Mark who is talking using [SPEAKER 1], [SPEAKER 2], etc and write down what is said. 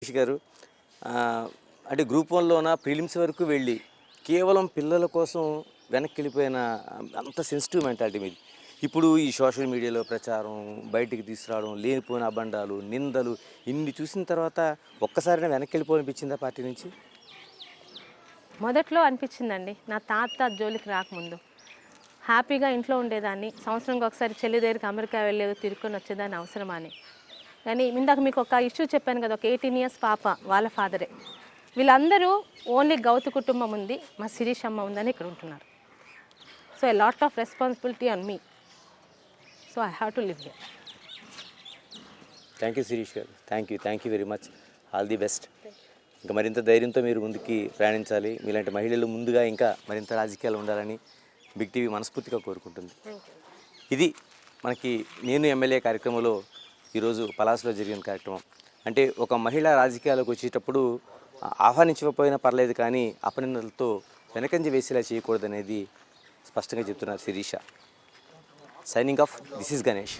[SPEAKER 1] శిరీష్ గారు అంటే group వన్లోన prelims వరకు వెళ్ళి కేవలం పిల్లల కోసం వెనక్కి వెళ్ళిపోయిన అంత సెన్సిటివ్ మెంటాలిటీ మీది. ఇప్పుడు ఈ సోషల్ మీడియాలో ప్రచారం, బయటికి తీసుకురావడం, లేనిపోయిన అబండాలు, నిందలు ఇన్ని చూసిన తర్వాత ఒక్కసారైనా వెనక్కి వెళ్ళిపోవాలనిపించిందా పార్టీ నుంచి?
[SPEAKER 2] మొదట్లో అనిపించిందండి. నా తాత జోలికి రాకముందు హ్యాపీగా ఇంట్లో ఉండేదాన్ని. సంవత్సరంకి ఒకసారి చెల్లి దగ్గరికి అమెరికా వెళ్ళేది, తిరుక్కొని వచ్చేదాన్ని అవసరమా అని. కానీ ఇందాక మీకు ఒక ఇష్యూ చెప్పాను కదా, ఒక 18 ఇయర్స్ పాప, వాళ్ళ ఫాదరే. వీళ్ళందరూ ఓన్లీ గౌతు కుటుంబం ఉంది, మా శిరీష్ అమ్మ ఉందని ఇక్కడ ఉంటున్నారు. So a lot of responsibility on me. So I have to live here.
[SPEAKER 1] Thank you Shirish గారు. Thank you very much. All the best. ఇంకా మరింత ధైర్యంతో మీరు ముందుకి ప్రయాణించాలి. మీలాంటి మహిళలు ముందుగా ఇంకా మరింత రాజకీయాలు ఉండాలని బిగ్ టీవీ మనస్ఫూర్తిగా కోరుకుంటుంది. ఇది మనకి నేను ఎమ్మెల్యే కార్యక్రమంలో ఈరోజు పలాసలో జరిగిన కార్యక్రమం. అంటే ఒక మహిళ రాజకీయాలకు వచ్చేటప్పుడు ఆహ్వానించకపోయినా పర్లేదు, కానీ అపనిందలతో వెనకంజ వేసేలా చేయకూడదనేది స్పష్టంగా చెప్తున్నారు Sirisha. Signing off, this is Ganesh.